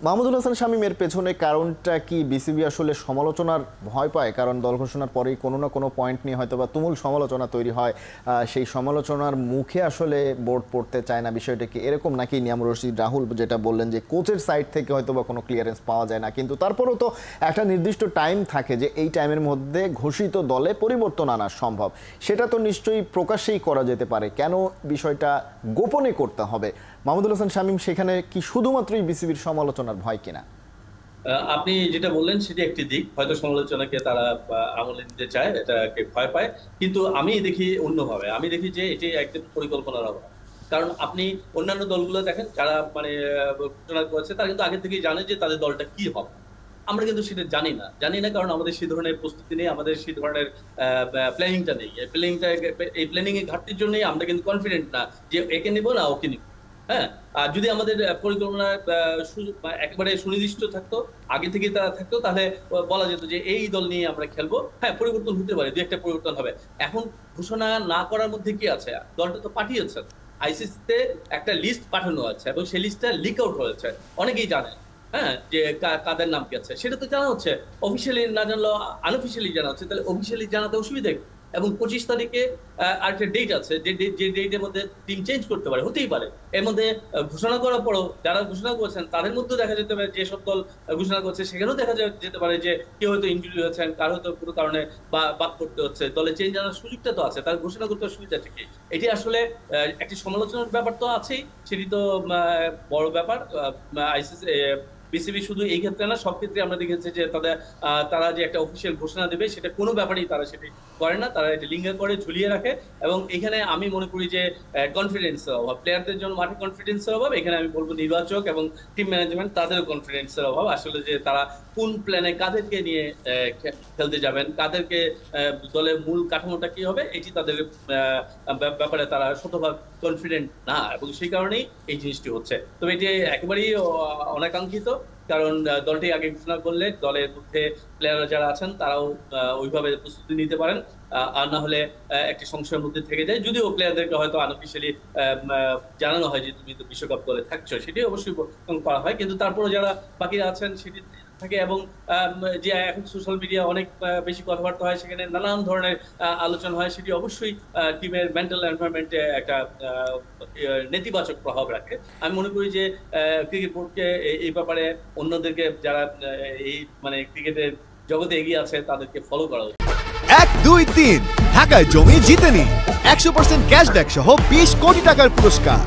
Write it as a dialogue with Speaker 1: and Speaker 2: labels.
Speaker 1: মাহমুদুল হাসান শামীমের পেছনে কারণটা কি বিসিবি আসলে সমালোচনার ভয় পায়? কারণ দল ঘোষণার পরেই কোনো না কোনো পয়েন্ট নিয়ে হয়তো বা তুমুল সমালোচনা তৈরি হয়, সেই সমালোচনার মুখে আসলে বোর্ড পড়তে চায় না। বিষয়টা কি এরকম নাকি? নিয়ামুর রশিদ রাহুল যেটা বললেন যে কোচের সাইড থেকে হয়তো বা কোনো ক্লিয়ারেন্স পাওয়া যায় না, কিন্তু তারপরেও তো একটা নির্দিষ্ট টাইম থাকে যে এই টাইমের মধ্যে ঘোষিত দলে পরিবর্তন আনা সম্ভব, সেটা তো নিশ্চয়ই প্রকাশ্যেই করা যেতে পারে। কেন বিষয়টা গোপনে করতে হবে? মাহমুদুল হাসান শামীম সেখানে কি শুধুমাত্রই বিসিবির সমালোচনার ভয় কিনা?
Speaker 2: আপনি যেটা বললেন সেটি একটি দিক, হয়তো সমালোচনাকে তারা আমলে নিতে চায়, এটাকে ভয় পায়। কিন্তু আমি দেখি অন্যভাবে, আমি দেখি যে এটি একদম পরিকল্পনার অভাব। কারণ আপনি অন্যান্য দলগুলো দেখেন যারা মানে ঘোষণা করেছে, তারা কিন্তু আগে থেকেই জানে যে তাদের দলটা কি হবে। আমরা কিন্তু সেটা জানি না, কারণ আমাদের সেই ধরনের প্রস্তুতি নেই, আমাদের সেই ধরনের প্ল্যানিংটা নেই। এই প্ল্যানিং এর ঘাটতির জন্যই আমরা কিন্তু কনফিডেন্ট না যে একে নিবো না ওকে নিবো। হ্যাঁ, আর যদি আমাদের পরিকল্পনা একেবারে সুনির্দিষ্ট থাকতো, আগে থেকে তারা থাকতো, তাহলে বলা যেত যে এই দল নিয়ে আমরা খেলবো। হ্যাঁ, পরিবর্তন হতে পারে, দু একটা পরিবর্তন হবে। এখন ঘোষণা না করার মধ্যে কি আছে? দলটা তো পাঠিয়েছে, আইসিসিতে একটা লিস্ট পাঠানো আছে এবং সেই লিস্টটা লিক আউট হয়েছে, অনেকেই জানে। হ্যাঁ, যে কাদের নাম কি আছে সেটা তো জানা হচ্ছে। অফিসিয়ালি না জানলেও আনঅফিসিয়ালি জানা হচ্ছে, তাহলে অফিসিয়ালি জানাতে অসুবিধা কি? এবং 25 তারিখে আরেকটা ডেট আছে, যে ডেটের মধ্যে টিম চেঞ্জ করতে পারে, হতেই পারে। এর মধ্যে ঘোষণা করার পরও যারা ঘোষণা করেছেন তাদের মধ্যেও দেখা যেতে পারে, যেসব দল ঘোষণা করছে সেখানেও দেখা যেতে পারে যে কেউ হয়তো ইনজুরি হয়েছেন, কার হয়তো কোনো কারণে বাদ করতে হচ্ছে, দলে চেঞ্জ আনার সুযোগটা তো আছে, তার ঘোষণা করতে সুবিধা থেকে। এটি আসলে একটি সমালোচনার ব্যাপার তো আছেই, সেটি তো বড় ব্যাপার। আইসিসি বিসিবি শুধু এই ক্ষেত্রে না, সব ক্ষেত্রে আমরা দেখেছি যে তারা যে একটা অফিসিয়াল ঘোষণা দেবে সেটা কোনো ব্যাপারেই তারা সেটি করে না, তারা এটা লিঙ্গার করে ঝুলিয়ে রাখে। এবং এখানে আমি মনে করি যে কনফিডেন্সের অভাব, প্লেয়ারদের জন্য মাঠে কনফিডেন্সের অভাব। এখানে আমি বলবো নির্বাচক এবং টিম ম্যানেজমেন্ট তাদেরও কনফিডেন্সের অভাব আসলে, যে তারা কোন প্ল্যানে কাদেরকে নিয়ে খেলতে যাবেন, কাদেরকে দলের মূল কাঠামোটা কি হবে, এটি তাদের ব্যাপারে তারা শতভাগ কনফিডেন্ট না, এবং সেই কারণেই এই জিনিসটি হচ্ছে। তবে এটি একেবারেই অনাকাঙ্ক্ষিত, কারণ দলটি আগে ঘোষণা করলে দলের মধ্যে প্লেয়াররা যারা আছেন তারাও ওইভাবে প্রস্তুতি নিতে পারেন, আর না হলে একটি সংশয়ের মধ্যে থেকে যায়। যদিও প্লেয়ারদেরকে হয়তো আনঅফিসিয়ালি জানানো হয় যে তুমি তো বিশ্বকাপ দলে থাকছো, সেটি অবশ্যই করা হয়, কিন্তু তারপরে যারা বাকি আছেন সেটি থাকে। এবং যে এখন সোশ্যাল মিডিয়া অনেক বেশি কথাবার্তা হয়, সেখানে নানান ধরনের আলোচনা হয়, সেটি অবশ্যই টিমের মেন্টাল এনভায়রনমেন্টে একটা নেতিবাচক প্রভাব রাখে। আমি মনে করি যে ক্রিকেট বোর্ডকে এই ব্যাপারে অন্যদেরকে, যারা এই মানে ক্রিকেটের জগতে এগিয়ে আছে, তাদেরকে ফলো করা উচিত।
Speaker 3: 1, 2, 3 ঢাকায় জমি জিতে নিন 100% ক্যাশব্যাক সহ 20 কোটি টাকার পুরস্কার।